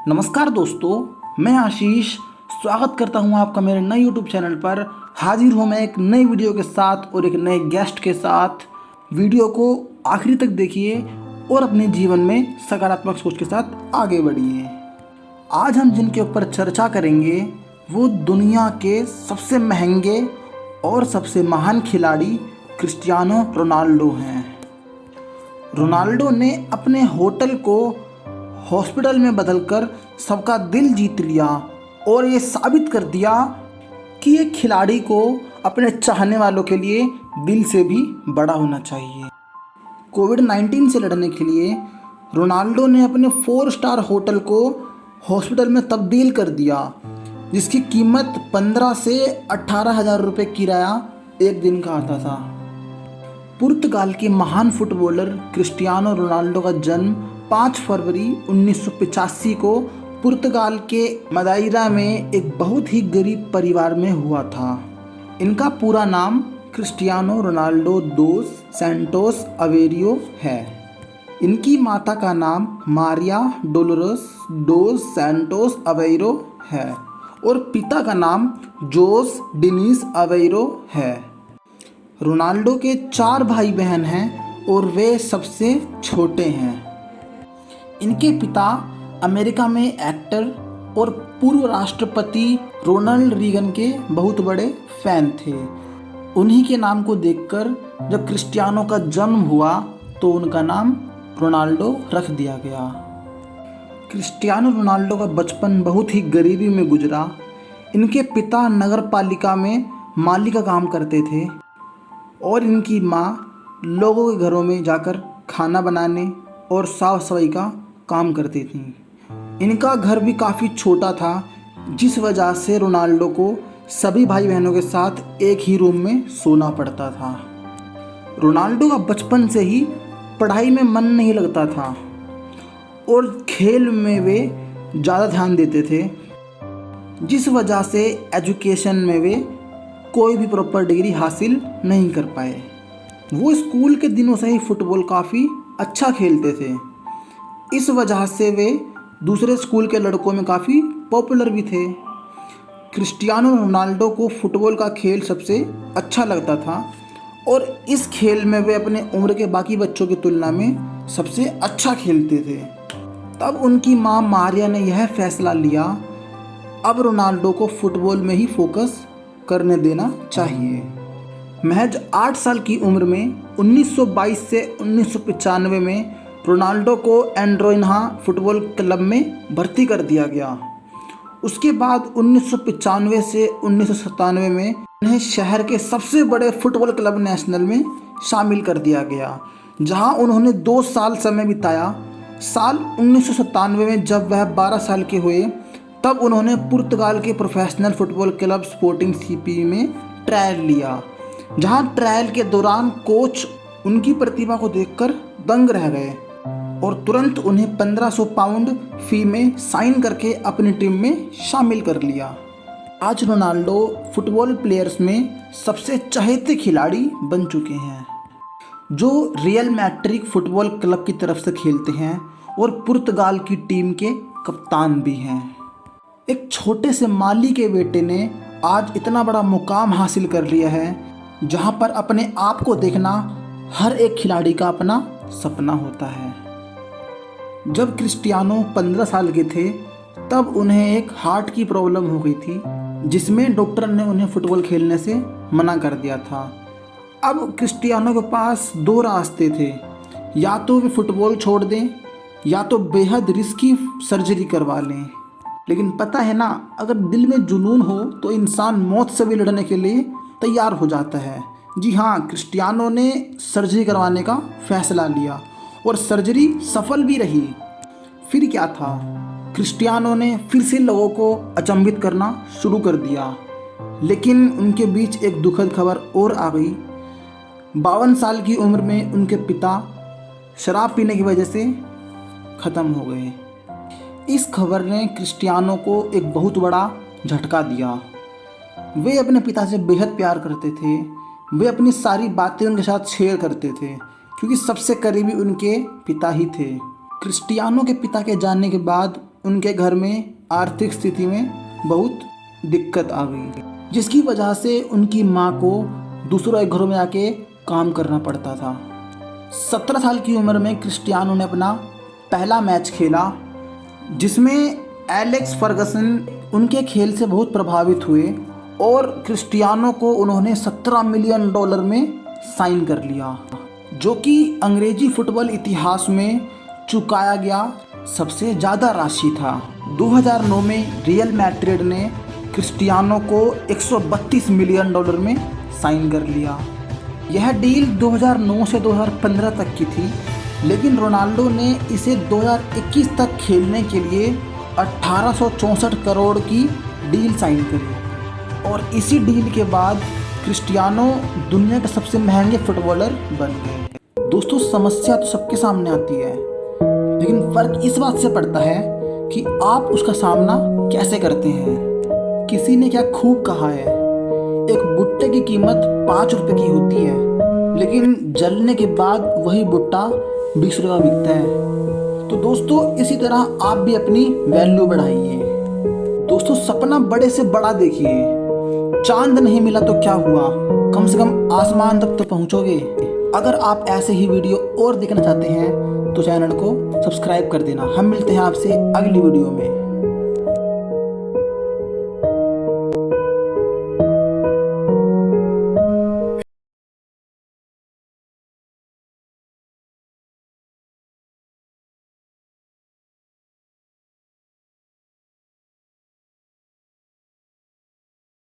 नमस्कार दोस्तों, मैं आशीष स्वागत करता हूं आपका मेरे नए YouTube चैनल पर। हाजिर हूं मैं एक नई वीडियो के साथ और एक नए गेस्ट के साथ। वीडियो को आखिरी तक देखिए और अपने जीवन में सकारात्मक सोच के साथ आगे बढ़िए। आज हम जिनके ऊपर चर्चा करेंगे वो दुनिया के सबसे महंगे और सबसे महान खिलाड़ी क्रिस्टियानो रोनाल्डो हैं। रोनाल्डो ने अपने होटल को हॉस्पिटल में बदलकर सबका दिल जीत लिया और ये साबित कर दिया कि एक खिलाड़ी को अपने चाहने वालों के लिए दिल से भी बड़ा होना चाहिए। कोविड-19 से लड़ने के लिए रोनाल्डो ने अपने 4 स्टार होटल को हॉस्पिटल में तब्दील कर दिया, जिसकी कीमत 15 से 18,000 रुपये किराया एक दिन का आता था। पुर्तगाल के महान फुटबॉलर क्रिस्टियानो रोनाल्डो का जन्म 5 फरवरी 1985 को पुर्तगाल के मदाइरा में एक बहुत ही गरीब परिवार में हुआ था। इनका पूरा नाम क्रिस्टियानो रोनाल्डो दोस सैंटोस अवेरियो है। इनकी माता का नाम मारिया डोलोरेस डोस सैंटोस अवेरो है और पिता का नाम जोस डिनीस अवेरो है। रोनाल्डो के 4 भाई बहन हैं और वे सबसे छोटे हैं। इनके पिता अमेरिका में एक्टर और पूर्व राष्ट्रपति रोनाल्ड रीगन के बहुत बड़े फैन थे। उन्हीं के नाम को देखकर जब क्रिस्टियानो का जन्म हुआ तो उनका नाम रोनाल्डो रख दिया गया। क्रिस्टियानो रोनाल्डो का बचपन बहुत ही गरीबी में गुजरा। इनके पिता नगर पालिका में माली का काम करते थे और इनकी माँ लोगों के घरों में जाकर खाना बनाने और साफ सफाई का काम करती थी। इनका घर भी काफ़ी छोटा था, जिस वजह से रोनाल्डो को सभी भाई बहनों के साथ एक ही रूम में सोना पड़ता था। रोनाल्डो का बचपन से ही पढ़ाई में मन नहीं लगता था और खेल में वे ज़्यादा ध्यान देते थे, जिस वजह से एजुकेशन में वे कोई भी प्रॉपर डिग्री हासिल नहीं कर पाए। वो स्कूल के दिनों से ही फुटबॉल काफ़ी अच्छा खेलते थे, इस वजह से वे दूसरे स्कूल के लड़कों में काफ़ी पॉपुलर भी थे। क्रिस्टियानो रोनाल्डो को फुटबॉल का खेल सबसे अच्छा लगता था और इस खेल में वे अपने उम्र के बाकी बच्चों की तुलना में सबसे अच्छा खेलते थे। तब उनकी मां मारिया ने यह फैसला लिया अब रोनाल्डो को फुटबॉल में ही फोकस करने देना चाहिए। महज 8 साल की उम्र में 1922 से 1995 में रोनाल्डो को एंड्रोइन्हा फुटबॉल क्लब में भर्ती कर दिया गया। उसके बाद 1995 से 1997 में उन्हें शहर के सबसे बड़े फुटबॉल क्लब नेशनल में शामिल कर दिया गया, जहां उन्होंने 2 साल समय बिताया। साल 1997 में जब वह 12 साल के हुए तब उन्होंने पुर्तगाल के professional football club sporting CP में ट्रायल लिया, जहां ट्रायल के दौरान कोच उनकी प्रतिभा को देखकर दंग रह गए और तुरंत उन्हें 1500 पाउंड फी में साइन करके अपनी टीम में शामिल कर लिया। आज रोनाल्डो फुटबॉल प्लेयर्स में सबसे चहेते खिलाड़ी बन चुके हैं, जो रियल मैड्रिड फुटबॉल क्लब की तरफ से खेलते हैं और पुर्तगाल की टीम के कप्तान भी हैं। एक छोटे से माली के बेटे ने आज इतना बड़ा मुकाम हासिल कर लिया है, जहां पर अपने आप को देखना हर एक खिलाड़ी का अपना सपना होता है। जब क्रिस्टियानो 15 साल के थे तब उन्हें एक हार्ट की प्रॉब्लम हो गई थी, जिसमें डॉक्टर ने उन्हें फुटबॉल खेलने से मना कर दिया था। अब क्रिस्टियानो के पास 2 रास्ते थे, या तो वे फुटबॉल छोड़ दें या तो बेहद रिस्की सर्जरी करवा लें। लेकिन पता है ना, अगर दिल में जुनून हो तो इंसान मौत से भी लड़ने के लिए तैयार हो जाता है। जी हाँ, क्रिस्टियानो ने सर्जरी करवाने का फैसला लिया और सर्जरी सफल भी रही। फिर क्या था, क्रिस्टियानो ने फिर से लोगों को अचंभित करना शुरू कर दिया, लेकिन उनके बीच एक दुखद खबर और आ गई। 52 साल की उम्र में उनके पिता शराब पीने की वजह से ख़त्म हो गए। इस खबर ने क्रिस्टियानो को एक बहुत बड़ा झटका दिया। वे अपने पिता से बेहद प्यार करते थे। वे अपनी सारी बातें उनके साथ शेयर करते थे, क्योंकि सबसे करीबी उनके पिता ही थे। क्रिस्टियानो के पिता के जाने के बाद उनके घर में आर्थिक स्थिति में बहुत दिक्कत आ गई, जिसकी वजह से उनकी माँ को दूसरों के घरों में आके काम करना पड़ता था। 17 साल की उम्र में क्रिस्टियानो ने अपना पहला मैच खेला, जिसमें एलेक्स फर्गसन उनके खेल से बहुत प्रभावित हुए और क्रिस्टियानो को उन्होंने $17 मिलियन में साइन कर लिया, जो कि अंग्रेजी फुटबॉल इतिहास में चुकाया गया सबसे ज़्यादा राशि था। 2009 में रियल मैड्रिड ने क्रिस्टियानो को $132 मिलियन में साइन कर लिया। यह डील 2009 से 2015 तक की थी, लेकिन रोनाल्डो ने इसे 2021 तक खेलने के लिए 1864 करोड़ की डील साइन करी और इसी डील के बाद क्रिस्टियानो दुनिया के सबसे महंगे फुटबॉलर बन गए। दोस्तों, समस्या तो सबके सामने आती है, लेकिन फ़र्क इस बात से पड़ता है कि आप उसका सामना कैसे करते हैं। किसी ने क्या खूब कहा है, एक भुट्टे की कीमत 5 रुपये की होती है, लेकिन जलने के बाद वही भुट्टा 20 रुपये बिकता है। तो दोस्तों, इसी तरह आप भी अपनी वैल्यू बढ़ाइए। दोस्तों, सपना बड़े से बड़ा देखिए। चांद नहीं मिला तो क्या हुआ, कम से कम आसमान तक तो पहुंचोगे। अगर आप ऐसे ही वीडियो और देखना चाहते हैं तो चैनल को सब्सक्राइब कर देना। हम मिलते हैं आपसे अगली वीडियो में।